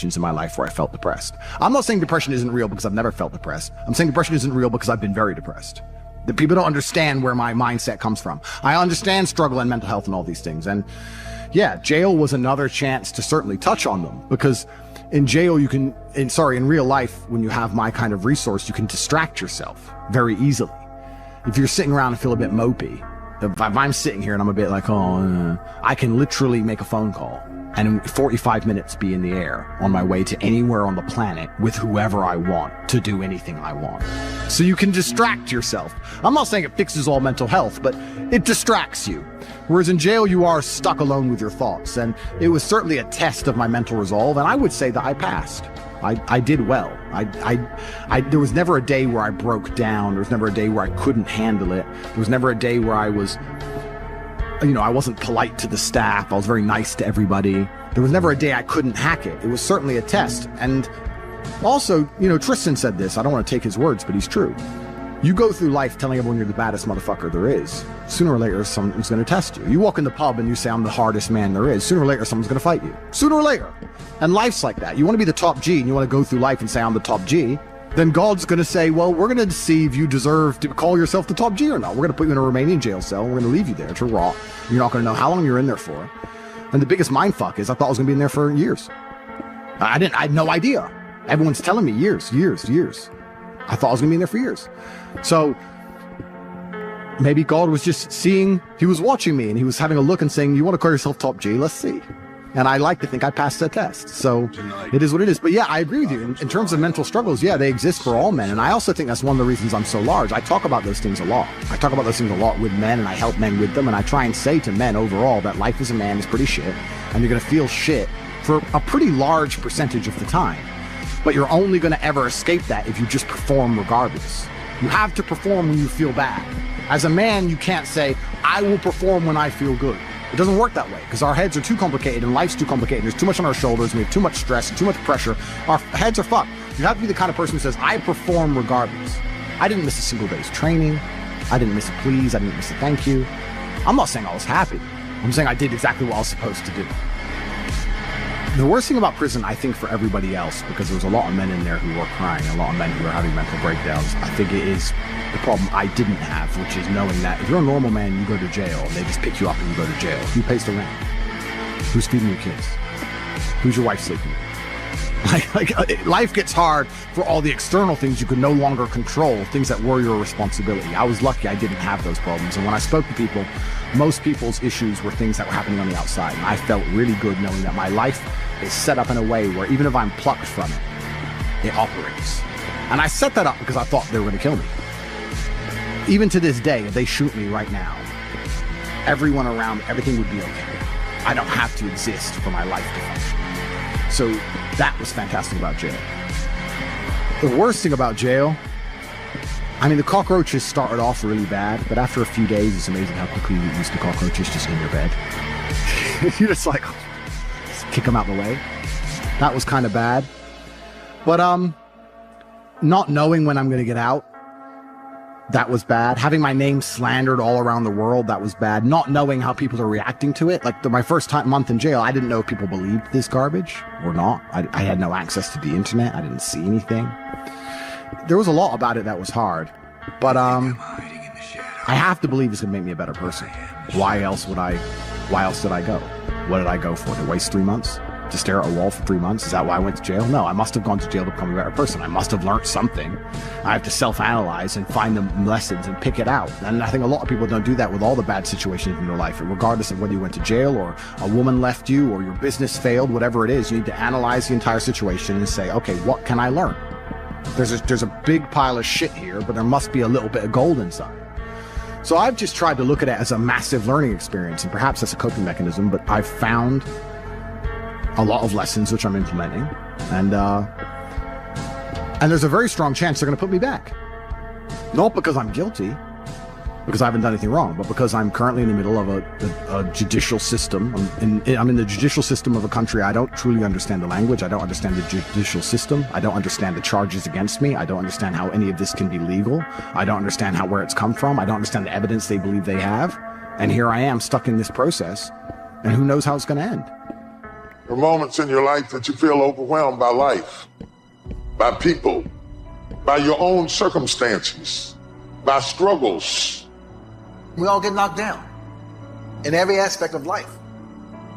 in my life where I felt depressed. I'm not saying depression isn't real because I've never felt depressed. I'm saying depression isn't real because I've been very depressed. That people don't understand where my mindset comes from. I understand struggle and mental health and all these things. And yeah, jail was another chance to certainly touch on them, because in jail in real life, when you have my kind of resource, you can distract yourself very easily. If you're sitting around and feel a bit mopey, if I'm sitting here and I'm a bit like, I can literally make a phone call and in 45 minutes be in the air on my way to anywhere on the planet with whoever I want to do anything I want. So you can distract yourself. I'm not saying it fixes all mental health, but it distracts you. Whereas in jail, you are stuck alone with your thoughts. And it was certainly a test of my mental resolve. And I would say that I passed. I did well. There was never a day where I broke down. There was never a day where I couldn't handle it. There was never a day where I was, I wasn't polite to the staff. I was very nice to everybody. There was never a day I couldn't hack it. It was certainly a test. And also, Tristan said this. I don't want to take his words, but he's true. You go through life telling everyone you're the baddest motherfucker there is. Sooner or later, someone's going to test you. You walk in the pub and you say, I'm the hardest man there is. Sooner or later, someone's going to fight you. Sooner or later. And life's like that. You want to be the top G and you want to go through life and say, I'm the top G. Then God's going to say, well, we're going to see if you deserve to call yourself the top G or not. We're going to put you in a Romanian jail cell. And we're going to leave you there to rot. You're not going to know how long you're in there for. And the biggest mindfuck is I thought I was going to be in there for years. I had no idea. Everyone's telling me years. I thought I was going to be in there for years. So maybe God was just seeing, he was watching me and he was having a look and saying, you want to call yourself top G? Let's see. And I like to think I passed that test. So it is what it is. But yeah, I agree with you. In terms of mental struggles, yeah, they exist for all men. And I also think that's one of the reasons I'm so large. I talk about those things a lot. I talk about those things a lot with men and I help men with them. And I try and say to men overall that life as a man is pretty shit. And you're going to feel shit for a pretty large percentage of the time. But you're only going to ever escape that if you just perform regardless. You have to perform when you feel bad. As a man, you can't say, I will perform when I feel good. It doesn't work that way because our heads are too complicated and life's too complicated. There's too much on our shoulders. We have too much stress, too much pressure. Our heads are fucked. You have to be the kind of person who says, I perform regardless. I didn't miss a single day's training. I didn't miss a please. I didn't miss a thank you. I'm not saying I was happy. I'm saying I did exactly what I was supposed to do. The worst thing about prison, I think, for everybody else, because there was a lot of men in there who were crying, a lot of men who were having mental breakdowns, I think it is the problem I didn't have, which is knowing that if you're a normal man, you go to jail, and they just pick you up and you go to jail. Who pays the rent? Who's feeding your kids? Who's your wife sleeping with? Life gets hard for all the external things you could no longer control, things that were your responsibility. I was lucky I didn't have those problems. And when I spoke to people, most people's issues were things that were happening on the outside. And I felt really good knowing that my life is set up in a way where even if I'm plucked from it, it operates. And I set that up because I thought they were going to kill me. Even to this day, if they shoot me right now, everyone around, everything would be okay. I don't have to exist for my life to function. So that was fantastic about jail. The worst thing about jail, I mean, the cockroaches started off really bad, but after a few days, it's amazing how quickly you get used to cockroaches just in your bed. You're just like, just kick them out the way. That was kind of bad. But not knowing when I'm going to get out, that was bad. Having my name slandered all around the world, that was bad. Not knowing how people are reacting to it. Like my first month in jail, I didn't know if people believed this garbage or not. I had no access to the internet. I didn't see anything. There was a lot about it that was hard. But I have to believe it's going to make me a better person. Why else did I go? What did I go for? To waste 3 months? To stare at a wall for 3 months? Is that why I went to jail? No, I must have gone to jail to become a better person. I must have learned something. I have to self-analyze and find the lessons and pick it out. And I think a lot of people don't do that with all the bad situations in their life. Regardless of whether you went to jail or a woman left you or your business failed, whatever it is, you need to analyze the entire situation and say, okay, what can I learn? There's a big pile of shit here, but there must be a little bit of gold inside. So I've just tried to look at it as a massive learning experience, and perhaps that's a coping mechanism, but I've found a lot of lessons which I'm implementing, and there's a very strong chance they're going to put me back. Not because I'm guilty, because I haven't done anything wrong, but because I'm currently in the middle of a judicial system. I'm in the judicial system of a country. I don't truly understand the language. I don't understand the judicial system. I don't understand the charges against me. I don't understand how any of this can be legal. I don't understand where it's come from. I don't understand the evidence they believe they have. And here I am stuck in this process, and who knows how it's going to end. There are moments in your life that you feel overwhelmed by life, by people, by your own circumstances, by struggles. We all get knocked down in every aspect of life.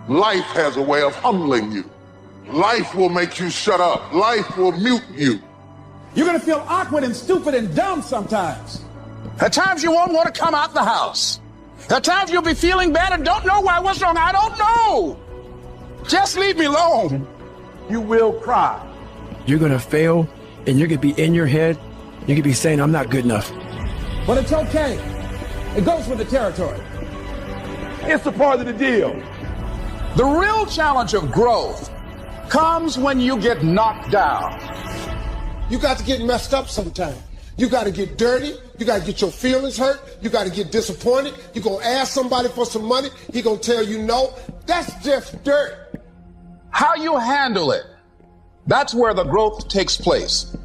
Life has a way of humbling you. Life will make you shut up. Life will mute you. You're going to feel awkward and stupid and dumb sometimes. At times you won't want to come out the house. At times you'll be feeling bad and don't know why. What's wrong? I don't know. Just leave me alone. You will cry. You're going to fail, and you're going to be in your head. You're going to be saying, I'm not good enough. But it's okay. It goes with the territory. It's a part of the deal. The real challenge of growth comes when you get knocked down. You got to get messed up sometime. You got to get dirty. You got to get your feelings hurt. You got to get disappointed. You're going to ask somebody for some money. He going to tell you no. That's just dirt. How you handle it, that's where the growth takes place.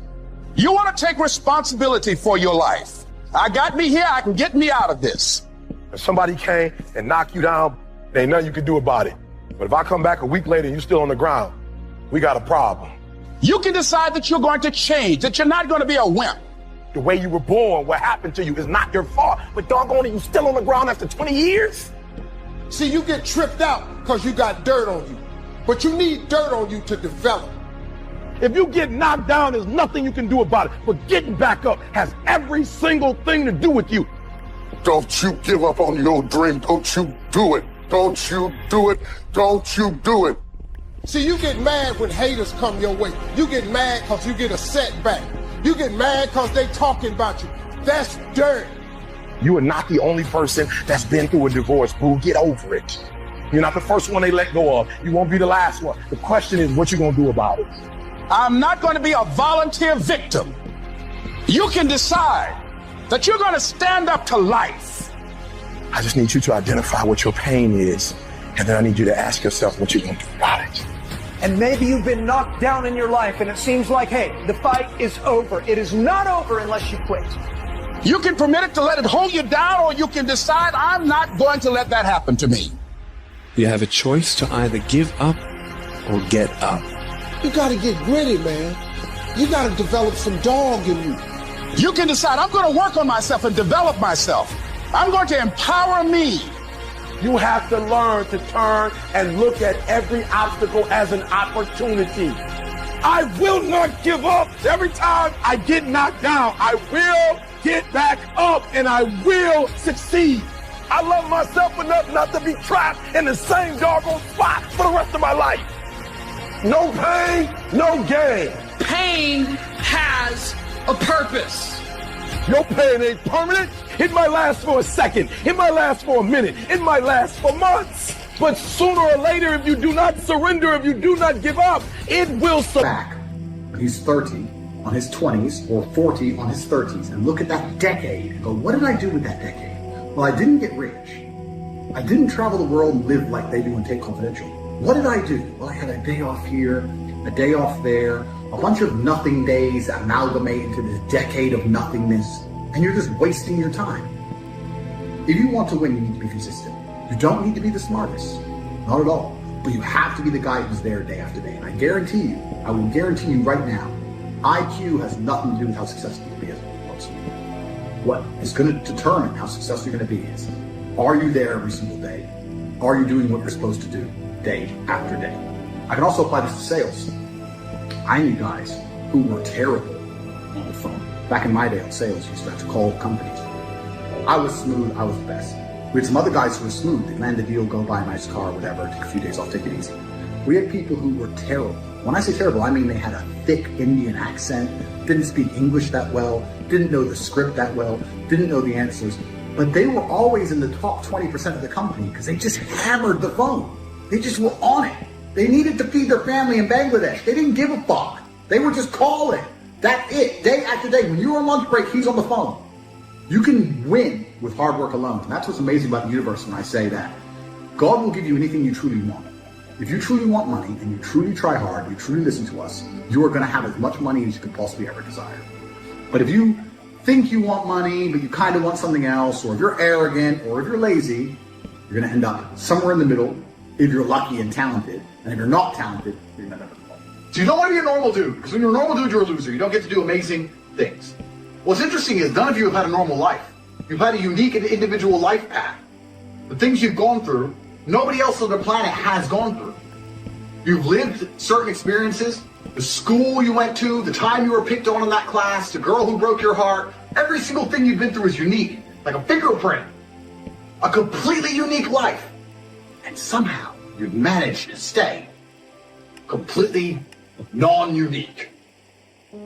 You want to take responsibility for your life. I got me here, I can get me out of this. If somebody came and knocked you down, there ain't nothing you can do about it. But if I come back a week later and you're still on the ground, we got a problem. You can decide that you're going to change, that you're not going to be a wimp. The way you were born, what happened to you is not your fault. But doggone it, you still on the ground after 20 years? See, you get tripped out because you got dirt on you. But you need dirt on you to develop. If you get knocked down, there's nothing you can do about it. But getting back up has every single thing to do with you. Don't you give up on your dream. Don't you do it. Don't you do it. Don't you do it. See, you get mad when haters come your way. You get mad because you get a setback. You get mad because they talking about you. That's dirt. You are not the only person that's been through a divorce, boo. Get over it. You're not the first one they let go of. You won't be the last one. The question is, what you gonna do about it? I'm not going to be a volunteer victim. You can decide that you're going to stand up to life. I just need you to identify what your pain is, and then I need you to ask yourself what you're gonna do about it. And maybe you've been knocked down in your life and it seems like, hey, the fight is over. It is not over unless you quit. You can permit it to let it hold you down, or you can decide, I'm not going to let that happen to me. You have a choice to either give up or get up. You got to get gritty, man. You got to develop some dog in you. You can decide, I'm going to work on myself and develop myself. I'm going to empower me. You have to learn to turn and look at every obstacle as an opportunity. I will not give up. Every time I get knocked down, I will get back up and I will succeed. I love myself enough not to be trapped in the same doggone spot for the rest of my life. No pain, no gain. Pain has a purpose. Your pain ain't permanent. It might last for a second. It might last for a minute. It might last for months. But sooner or later, if you do not surrender, if you do not give up, it will Back when he's 30 on his 20s or 40 on his 30s and look at that decade and go, what did I do with that decade? Well, I didn't get rich. I didn't travel the world and live like they do in Tape Confidential. What did I do? Well, I had a day off here, a day off there, a bunch of nothing days that amalgamate into this decade of nothingness, and you're just wasting your time. If you want to win, you need to be consistent. You don't need to be the smartest, not at all, but you have to be the guy who's there day after day. And I guarantee you, I will guarantee you right now, IQ has nothing to do with how successful you'll be as a person. What is going to determine how successful you're going to be is, are you there every single day? Are you doing what you're supposed to do day after day? I can also apply this to sales. I knew guys who were terrible on the phone. Back in my day, sales used to have to call companies. I was smooth, I was the best. We had some other guys who were smooth. They'd land a deal, go buy a nice car, whatever, take a few days off, take it easy. We had people who were terrible. When I say terrible, I mean they had a thick Indian accent, didn't speak English that well, didn't know the script that well, didn't know the answers, but they were always in the top 20% of the company because they just hammered the phone. They just were on it. They needed to feed their family in Bangladesh. They didn't give a fuck. They were just calling. That's it. Day after day. When you're on lunch break, he's on the phone. You can win with hard work alone. And that's what's amazing about the universe when I say that. God will give you anything you truly want. If you truly want money and you truly try hard, you truly listen to us, you are going to have as much money as you could possibly ever desire. But if you think you want money, but you kind of want something else, or if you're arrogant, or if you're lazy, you're going to end up somewhere in the middle, if you're lucky and talented. And if you're not talented, you're never going to fall. So you don't want to be a normal dude, because when you're a normal dude, you're a loser. You don't get to do amazing things. What's interesting is none of you have had a normal life. You've had a unique and individual life path. The things you've gone through, nobody else on the planet has gone through. You've lived certain experiences, the school you went to, the time you were picked on in that class, the girl who broke your heart. Every single thing you've been through is unique, like a fingerprint. A completely unique life. And somehow you've managed to stay completely non-unique.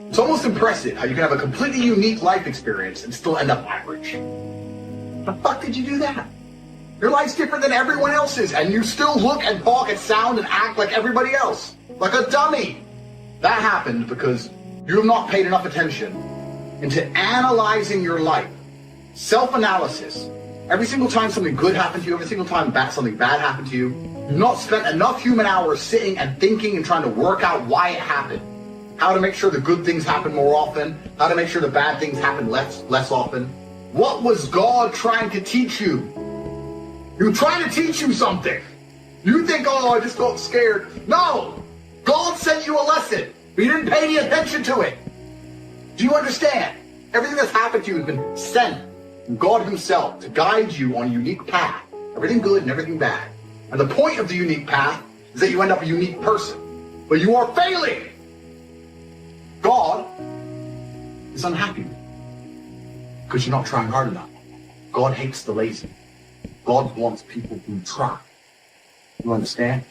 It's almost impressive how you can have a completely unique life experience and still end up average. The fuck did you do that? Your life's different than everyone else's, and you still look and talk and sound and act like everybody else. Like a dummy. That happened because you have not paid enough attention into analyzing your life. Self-analysis. Every single time something good happened to you, every single time something bad happened to you, you've not spent enough human hours sitting and thinking and trying to work out why it happened. How to make sure the good things happen more often, how to make sure the bad things happen less often. What was God trying to teach you? He was trying to teach you something. You think, oh, I just got scared. No! God sent you a lesson, but you didn't pay any attention to it. Do you understand? Everything that's happened to you has been sent from God himself to guide you on a unique path. Everything good and everything bad. And the point of the unique path is that you end up a unique person. But you are failing. God is unhappy because you're not trying hard enough. God hates the lazy. God wants people who try. You understand?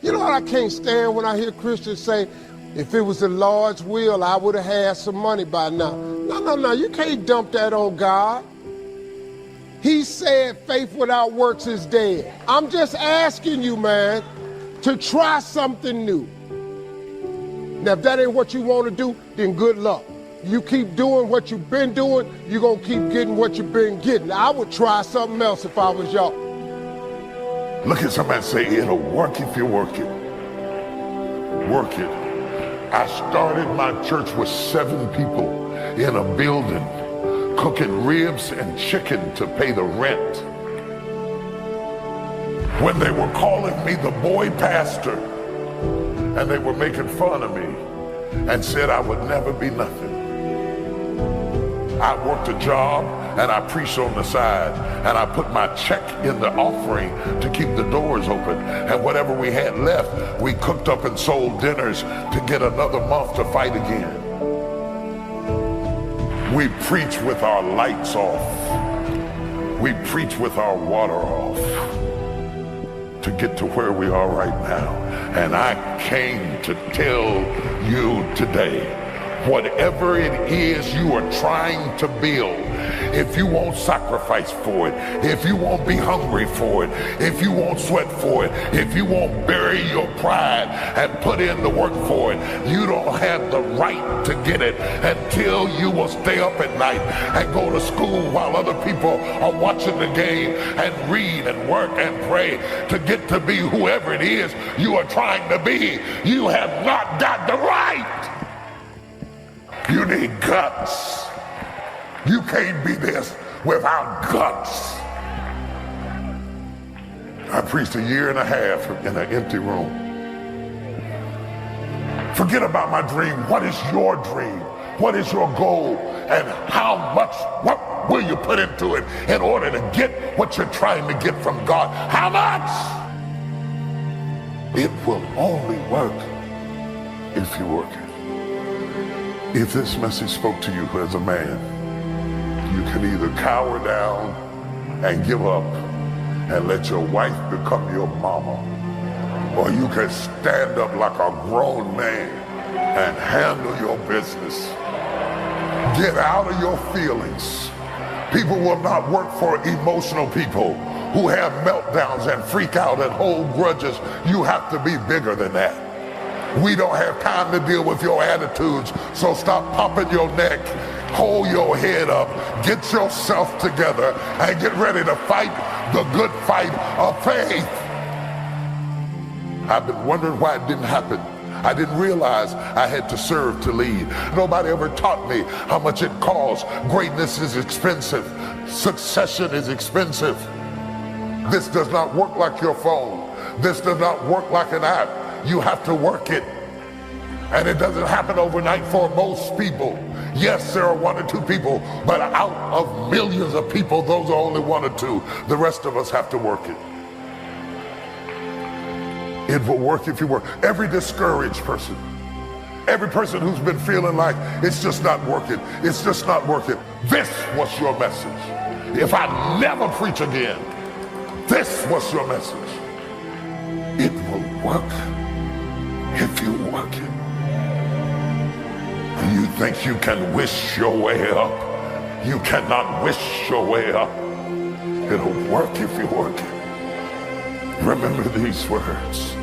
You know what I can't stand when I hear Christians say, if it was the Lord's will, I would have had some money by now. No, you can't dump that on God. He said faith without works is dead. I'm just asking you, man, to try something new. Now, if that ain't what you want to do, then good luck. You keep doing what you've been doing, you're going to keep getting what you've been getting. I would try something else if I was y'all. Look at somebody and say, it'll work if you work it. Work it. I started my church with 7 people in a building, cooking ribs and chicken to pay the rent. When they were calling me the boy pastor, and they were making fun of me and said I would never be nothing. I worked a job and I preached on the side, and I put my check in the offering to keep the doors open, and whatever we had left, we cooked up and sold dinners to get another month to fight again. We preach with our lights off. We preach with our water off to get to where we are right now. And I came to tell you today, whatever it is you are trying to build, if you won't sacrifice for it, if you won't be hungry for it, if you won't sweat for it, if you won't bury your pride and put in the work for it, you don't have the right to get it until you will stay up at night and go to school while other people are watching the game and read and work and pray to get to be whoever it is you are trying to be. You have not got the right. You need guts. You can't be this without guts. I preached 1.5 years in an empty room. Forget about my dream. What is your dream? What is your goal? And what will you put into it in order to get what you're trying to get from God? How much? It will only work if you work it. If this message spoke to you as a man, you can either cower down and give up and let your wife become your mama, or you can stand up like a grown man and handle your business. Get out of your feelings. People will not work for emotional people who have meltdowns and freak out and hold grudges. You have to be bigger than that. We don't have time to deal with your attitudes, so stop popping your neck, hold your head up, get yourself together, and get ready to fight the good fight of faith. I've been wondering why it didn't happen. I didn't realize I had to serve to lead. Nobody ever taught me how much it costs. Greatness is expensive. Succession is expensive. This does not work like your phone. This does not work like an app. You have to work it. And it doesn't happen overnight for most people. Yes, there are 1 or 2 people, but out of millions of people, those are only 1 or 2. The rest of us have to work it. It will work if you work. Every discouraged person, every person who's been feeling like it's just not working, it's just not working, this was your message. If I never preach again, this was your message. It will work if you work it. You think you can wish your way up? You cannot wish your way up. It'll work if you work it. Remember these words.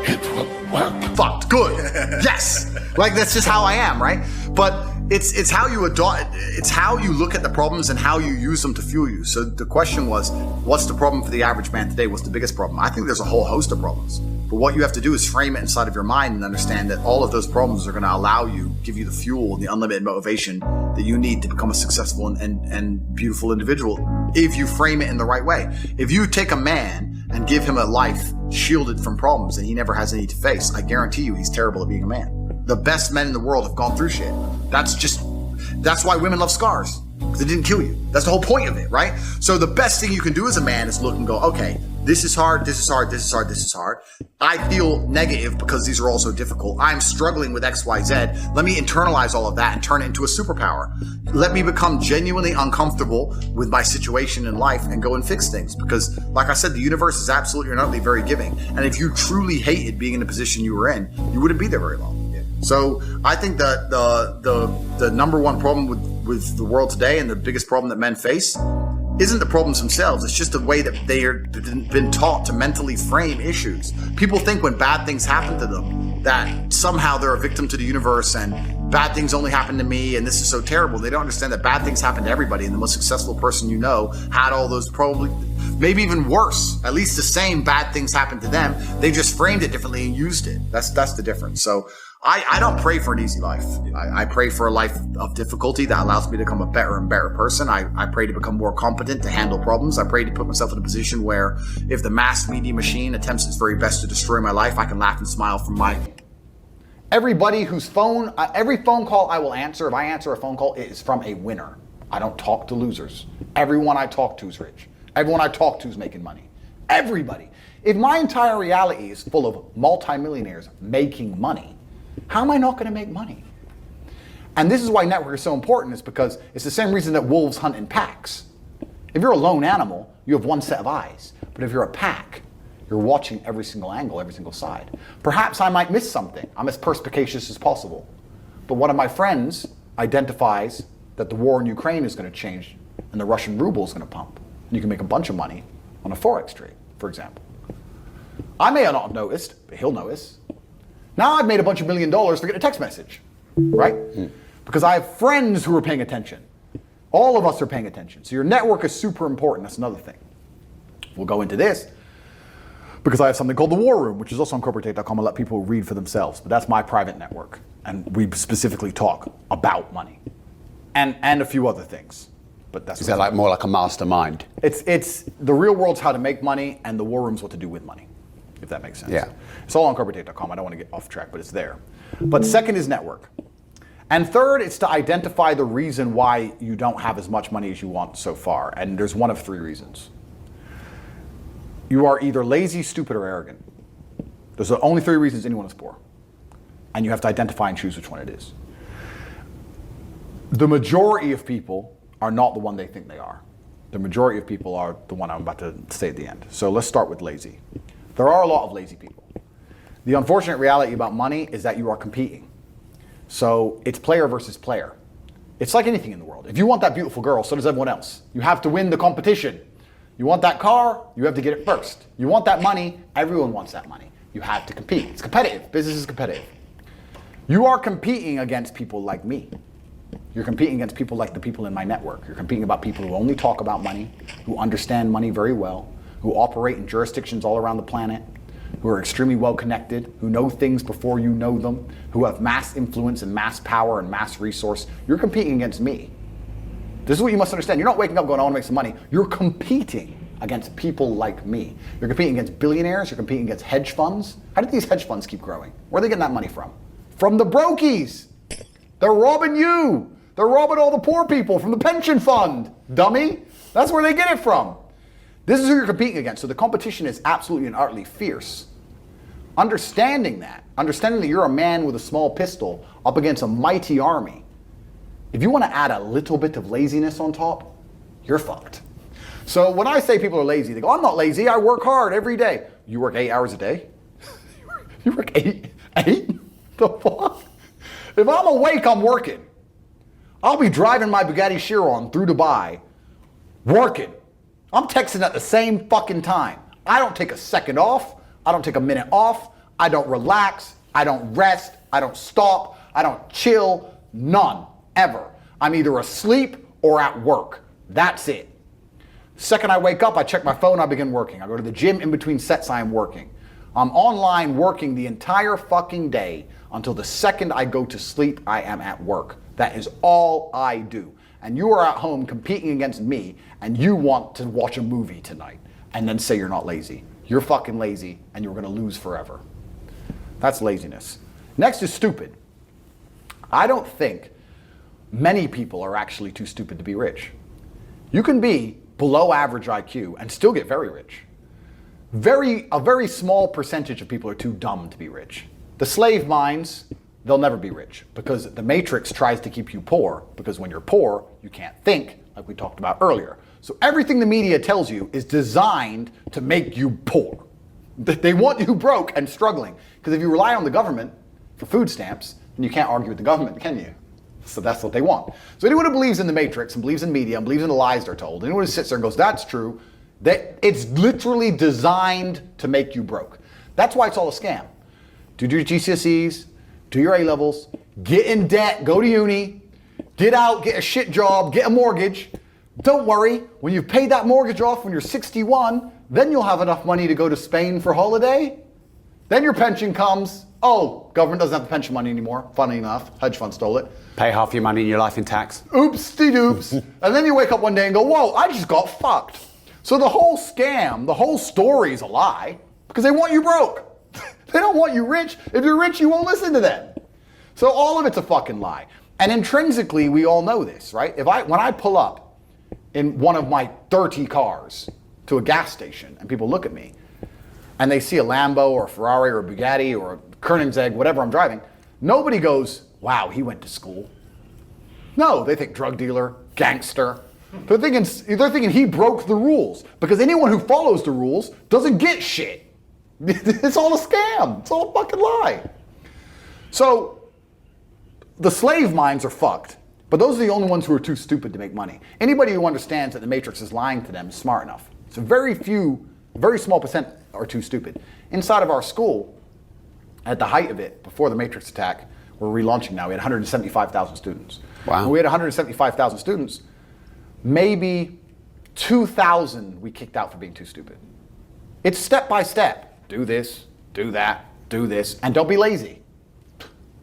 It will work. Fucked. Good. Yes. Like, that's just how I am, right? But it's how you adopt, it's how you look at the problems and how you use them to fuel you. So the question was, what's the problem for the average man today? What's the biggest problem? I think there's a whole host of problems. But what you have to do is frame it inside of your mind and understand that all of those problems are going to allow you, give you the fuel and the unlimited motivation that you need to become a successful and beautiful individual if you frame it in the right way. If you take a man and give him a life shielded from problems and he never has any to face, I guarantee you he's terrible at being a man. The best men in the world have gone through shit. That's why women love scars, because it didn't kill you. That's the whole point of it, right? So the best thing you can do as a man is look and go, okay, this is hard, this is hard, this is hard, this is hard. I feel negative because these are all so difficult. I'm struggling with X, Y, Z. Let me internalize all of that and turn it into a superpower. Let me become genuinely uncomfortable with my situation in life and go and fix things. Because, like I said, the universe is absolutely and utterly very giving. And if you truly hated being in the position you were in, you wouldn't be there very long. So I think that the number one problem with the world today, and the biggest problem that men face, isn't the problems themselves. It's just the way that they've been taught to mentally frame issues. People think when bad things happen to them that somehow they're a victim to the universe and bad things only happen to me and this is so terrible. They don't understand that bad things happen to everybody, and the most successful person you know had all those, probably maybe even worse, at least the same bad things happened to them. They just framed it differently and used it. That's the difference. So I don't pray for an easy life. I pray for a life of difficulty that allows me to become a better and better person. I pray to become more competent to handle problems. I pray to put myself in a position where if the mass media machine attempts its very best to destroy my life, I can laugh and smile from my... Everybody whose phone, every phone call I will answer, if I answer a phone call, it is from a winner. I don't talk to losers. Everyone I talk to is rich. Everyone I talk to is making money. Everybody. If my entire reality is full of multi-millionaires making money, how am I not going to make money? And this is why network is so important, is because it's the same reason that wolves hunt in packs. If you're a lone animal, you have one set of eyes. But if you're a pack, you're watching every single angle, every single side. Perhaps I might miss something. I'm as perspicacious as possible. But one of my friends identifies that the war in Ukraine is going to change and the Russian ruble is going to pump. And you can make a bunch of money on a Forex trade, for example. I may not have noticed, but he'll notice. Now I've made a bunch of $1 million for getting a text message, right? Because I have friends who are paying attention. All of us are paying attention. So your network is super important. That's another thing. We'll go into this because I have something called the War Room, which is also on corporatetape.com. I'll let people read for themselves, but that's my private network. And we specifically talk about money and a few other things. But that's is that like more like a mastermind? It's the real world's how to make money, and the War Room's what to do with money, if that makes sense. Yeah. It's all on corporatetape.com. I don't want to get off track, but it's there. But second is network. And third, it's to identify the reason why you don't have as much money as you want so far. And there's one of 3 reasons. You are either lazy, stupid, or arrogant. Those are the only 3 reasons anyone is poor. And you have to identify and choose which one it is. The majority of people are not the one they think they are. The majority of people are the one I'm about to say at the end. So let's start with lazy. There are a lot of lazy people. The unfortunate reality about money is that you are competing. So it's player versus player. It's like anything in the world. If you want that beautiful girl, so does everyone else. You have to win the competition. You want that car, you have to get it first. You want that money, everyone wants that money. You have to compete. It's competitive. Business is competitive. You are competing against people like me. You're competing against people like the people in my network. You're competing about people who only talk about money, who understand money very well, who operate in jurisdictions all around the planet, who are extremely well connected, who know things before you know them, who have mass influence and mass power and mass resource. You're competing against me. This is what you must understand. You're not waking up going, I want to make some money. You're competing against people like me. You're competing against billionaires, you're competing against hedge funds. How did these hedge funds keep growing? Where are they getting that money from? From the brokies. They're robbing you. They're robbing all the poor people from the pension fund, dummy. That's where they get it from. This is who you're competing against. So the competition is absolutely and utterly fierce. Understanding that you're a man with a small pistol up against a mighty army, if you want to add a little bit of laziness on top, you're fucked. So when I say people are lazy, they go, I'm not lazy, I work hard every day. You work 8 hours a day? You work eight? The fuck? If I'm awake, I'm working. I'll be driving my Bugatti Chiron through Dubai, working. I'm texting at the same fucking time. I don't take a second off. I don't take a minute off. I don't relax. I don't rest. I don't stop. I don't chill. None. Ever. I'm either asleep or at work. That's it. Second I wake up, I check my phone, I begin working. I go to the gym in between sets, I am working. I'm online working the entire fucking day until the second I go to sleep, I am at work. That is all I do. And you are at home competing against me and you want to watch a movie tonight and then say you're not lazy. You're fucking lazy and you're gonna lose forever. That's laziness. Next is stupid. I don't think many people are actually too stupid to be rich. You can be below average IQ and still get very rich. A very small percentage of people are too dumb to be rich. The slave minds, they'll never be rich because the matrix tries to keep you poor because when you're poor, you can't think like we talked about earlier. So everything the media tells you is designed to make you poor. They want you broke and struggling because if you rely on the government for food stamps, then you can't argue with the government, can you? So that's what they want. So anyone who believes in the matrix and believes in media and believes in the lies they're told, anyone who sits there and goes, that's true, that it's literally designed to make you broke. That's why it's all a scam. Do your GCSEs, do your A-levels, get in debt, go to uni, get out, get a shit job, get a mortgage. Don't worry, when you've paid that mortgage off when you're 61, then you'll have enough money to go to Spain for holiday. Then your pension comes. Oh, government doesn't have the pension money anymore. Funny enough, hedge fund stole it. Pay half your money in your life in tax. Oops-de-doops. And then you wake up one day and go, whoa, I just got fucked. So the whole scam, the whole story is a lie because they want you broke. They don't want you rich. If you're rich, you won't listen to them. So all of it's a fucking lie. And intrinsically, we all know this, right? When I pull up in one of my 30 cars to a gas station and people look at me and they see a Lambo or a Ferrari or a Bugatti or a Koenigsegg, whatever I'm driving, nobody goes, wow, he went to school. No, they think drug dealer, gangster. They're thinking he broke the rules because anyone who follows the rules doesn't get shit. It's all a scam. It's all a fucking lie. So the slave minds are fucked, but those are the only ones who are too stupid to make money. Anybody who understands that the matrix is lying to them is smart enough. So very small percent are too stupid. Inside of our school, at the height of it, before the matrix attack, we're relaunching now, we had 175,000 students. Wow. When we had 175,000 students, maybe 2,000 we kicked out for being too stupid. It's step by step. Do this, do that, do this, and don't be lazy.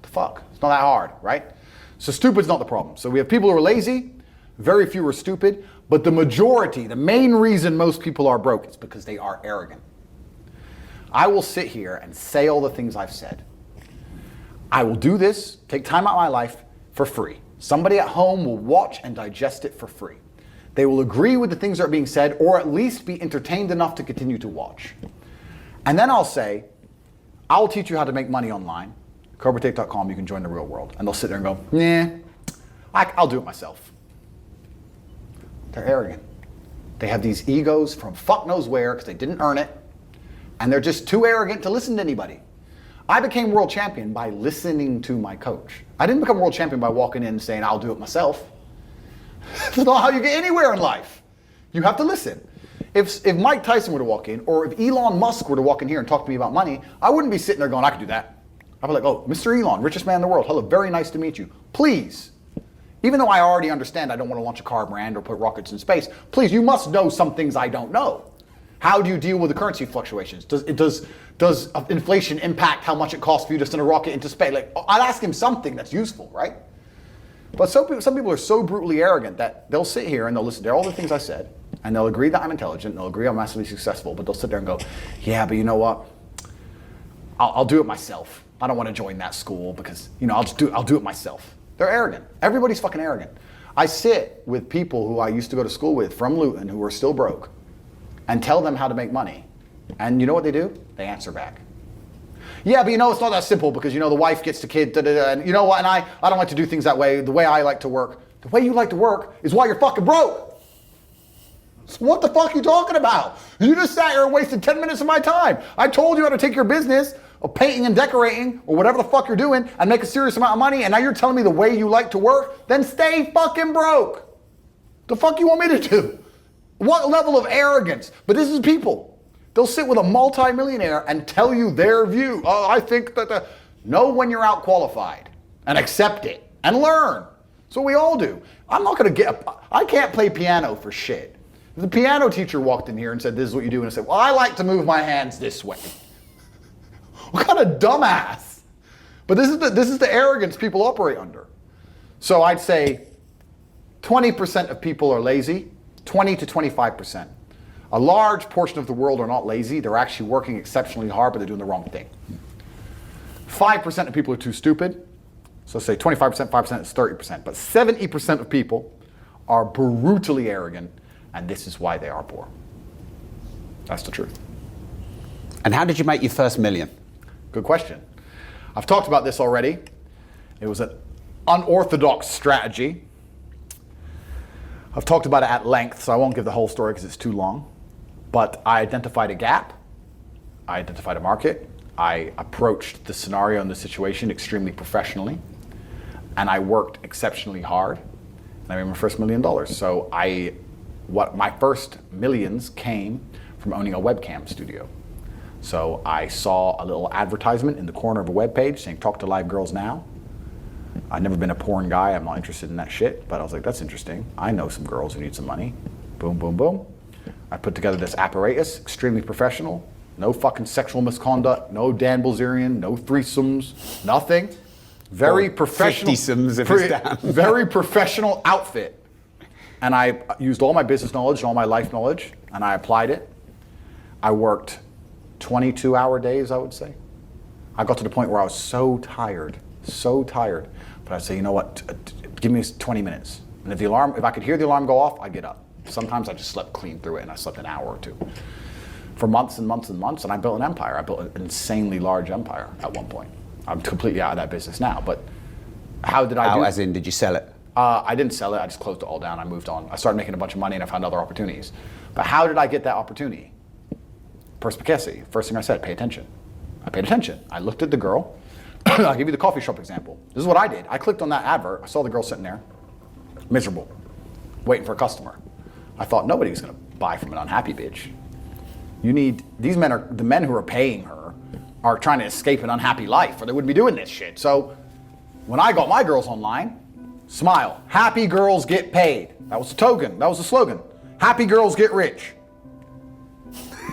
The fuck? It's not that hard, right? So stupid's not the problem. So we have people who are lazy, very few are stupid, but the majority, the main reason most people are broke is because they are arrogant. I will sit here and say all the things I've said. I will do this, take time out of my life for free. Somebody at home will watch and digest it for free. They will agree with the things that are being said or at least be entertained enough to continue to watch. And then I'll say, I'll teach you how to make money online. CobraTape.com, you can join the real world. And they'll sit there and go, nah, I'll do it myself. They're arrogant. They have these egos from fuck knows where because they didn't earn it. And they're just too arrogant to listen to anybody. I became world champion by listening to my coach. I didn't become world champion by walking in and saying, I'll do it myself. That's not how you get anywhere in life. You have to listen. If Mike Tyson were to walk in, or if Elon Musk were to walk in here and talk to me about money, I wouldn't be sitting there going, I could do that. I'd be like, oh, Mr. Elon, richest man in the world. Hello, very nice to meet you. Please, even though I already understand I don't want to launch a car brand or put rockets in space, please, you must know some things I don't know. How do you deal with the currency fluctuations? Does inflation impact how much it costs for you to send a rocket into space? Like, I'd ask him something that's useful, right? But some people are so brutally arrogant that they'll sit here and they'll listen to all the things I said, and they'll agree that I'm intelligent, and they'll agree I'm massively successful, but they'll sit there and go, yeah, but you know what? I'll do it myself. I don't want to join that school because, I'll do it myself. They're arrogant. Everybody's fucking arrogant. I sit with people who I used to go to school with from Luton who are still broke and tell them how to make money. And you know what they do? They answer back. Yeah, but it's not that simple because, the wife gets the kid, and you know what, and I don't like to do things that way. The way I like to work. The way you like to work is why you're fucking broke. So what the fuck are you talking about? You just sat here and wasted 10 minutes of my time. I told you how to take your business of painting and decorating or whatever the fuck you're doing and make a serious amount of money, and now you're telling me the way you like to work? Then stay fucking broke. The fuck you want me to do? What level of arrogance? But this is people. They'll sit with a multi-millionaire and tell you their view. Oh, I think that know when you're out qualified and accept it and learn. That's what we all do. I can't play piano for shit. If the piano teacher walked in here and said, this is what you do, and I said, well, I like to move my hands this way. What kind of dumbass? But this is the arrogance people operate under. So I'd say 20% of people are lazy, 20 to 25%. A large portion of the world are not lazy. They're actually working exceptionally hard, but they're doing the wrong thing. 5% of people are too stupid. So say 25%, 5% is 30%. But 70% of people are brutally arrogant, and this is why they are poor. That's the truth. And how did you make your first million? Good question. I've talked about this already. It was an unorthodox strategy. I've talked about it at length, so I won't give the whole story because it's too long. But I identified a gap. I identified a market. I approached the scenario and the situation extremely professionally. And I worked exceptionally hard. And I made my first $1 million. So my first millions came from owning a webcam studio. So I saw a little advertisement in the corner of a web page saying, talk to live girls now. I've never been a porn guy. I'm not interested in that shit. But I was like, that's interesting. I know some girls who need some money. Boom, boom, boom. I put together this apparatus, extremely professional. No fucking sexual misconduct. No Dan Bilzerian. No threesomes. Nothing. Very professional. 50-somes if it's down. Very professional outfit. And I used all my business knowledge and all my life knowledge, and I applied it. I worked 22-hour days, I would say. I got to the point where I was so tired. But I'd say, you know what, give me 20 minutes. And if I could hear the alarm go off, I'd get up. Sometimes I just slept clean through it, and I slept an hour or two. For months and months and months, and I built an empire. I built an insanely large empire at one point. I'm completely out of that business now, but how did I do it? As in, did you sell it? I didn't sell it, I just closed it all down, I moved on. I started making a bunch of money and I found other opportunities. But how did I get that opportunity? Perspicacity. First thing I said, pay attention. I paid attention. I looked at the girl. I'll give you the coffee shop example. This is what I did. I clicked on that advert. I saw the girl sitting there, miserable, waiting for a customer. I thought, nobody's going to buy from an unhappy bitch. The men who are paying her are trying to escape an unhappy life, or they wouldn't be doing this shit. So when I got my girls online, smile. Happy girls get paid. That was the token. That was the slogan. Happy girls get rich.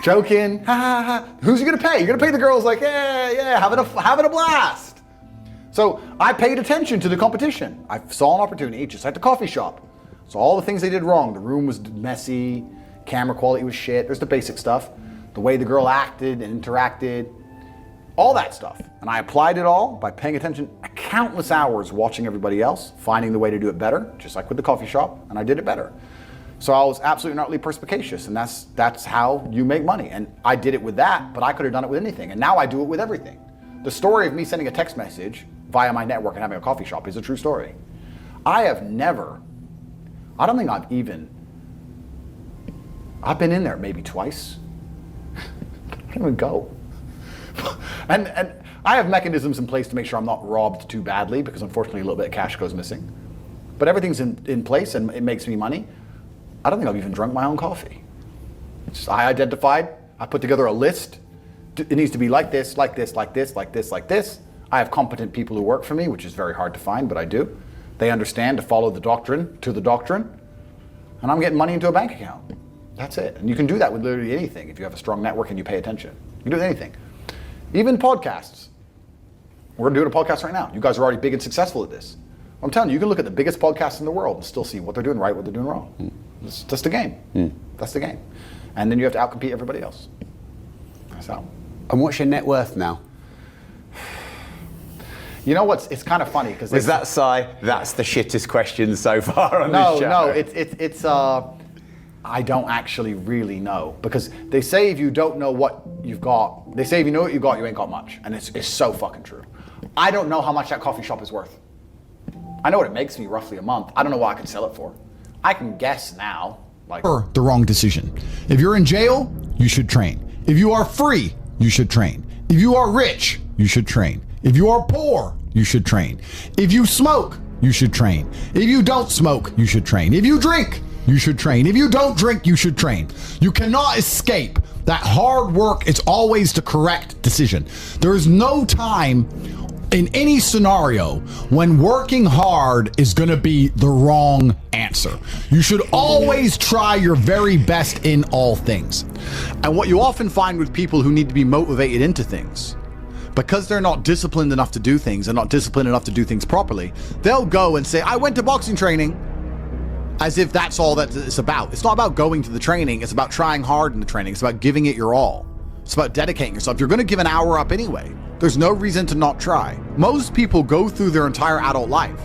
Joking, ha ha ha. Who's you gonna pay? You're gonna pay the girls like, yeah, having a blast. So I paid attention to the competition. I saw an opportunity, just like the coffee shop. So all the things they did wrong. The room was messy, camera quality was shit. There's the basic stuff. The way the girl acted and interacted, all that stuff. And I applied it all by paying attention countless hours watching everybody else, finding the way to do it better, just like with the coffee shop, and I did it better. So I was absolutely and utterly perspicacious, and that's how you make money. And I did it with that, but I could have done it with anything. And now I do it with everything. The story of me sending a text message via my network and having a coffee shop is a true story. I've been in there maybe twice. I don't even go. And I have mechanisms in place to make sure I'm not robbed too badly, because unfortunately a little bit of cash goes missing. But everything's in place and it makes me money. I don't think I've even drunk my own coffee. I identified, I put together a list. It needs to be like this, like this, like this, like this, like this. I have competent people who work for me, which is very hard to find, but I do. They understand to follow the doctrine to the doctrine. And I'm getting money into a bank account. That's it. And you can do that with literally anything if you have a strong network and you pay attention. You can do anything. Even podcasts. We're doing a podcast right now. You guys are already big and successful at this. I'm telling you, you can look at the biggest podcasts in the world and still see what they're doing right, what they're doing wrong. It's just a game. That's the game. And then you have to outcompete everybody else. That's how. And what's your net worth now? You know what's? It's kind of funny because is that sigh? That's the shittest question so far on this show. No. It's I don't actually really know, because they say if you don't know what you've got, they say if you know what you got, you ain't got much, and it's so fucking true. I don't know how much that coffee shop is worth. I know what it makes me roughly a month. I don't know what I could sell it for. I can guess now. Like the wrong decision. If you're in jail, you should train. If you are free, you should train. If you are rich, you should train. If you are poor, you should train. If you smoke, you should train. If you don't smoke, you should train. If you drink, you should train. If you don't drink, you should train. You cannot escape that hard work is always the correct decision. There is no time in any scenario when working hard is going to be the wrong answer. You should always try your very best in all things. And what you often find with people who need to be motivated into things, because they're not disciplined enough to do things and not disciplined enough to do things properly, they'll go and say, I went to boxing training, as if that's all that it's about. It's not about going to the training. It's about trying hard in the training. It's about giving it your all. It's about dedicating yourself. You're going to give an hour up anyway. There's no reason to not try. Most people go through their entire adult life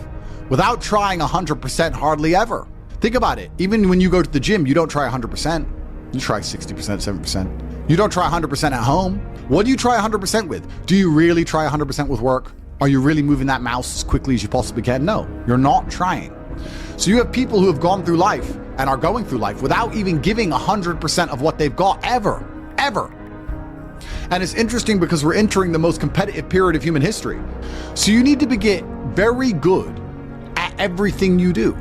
without trying 100% hardly ever. Think about it. Even when you go to the gym, you don't try 100%. You try 60%, 70%. You don't try 100% at home. What do you try 100% with? Do you really try 100% with work? Are you really moving that mouse as quickly as you possibly can? No, you're not trying. So you have people who have gone through life and are going through life without even giving 100% of what they've got ever. And it's interesting because we're entering the most competitive period of human history. So you need to get very good at everything you do.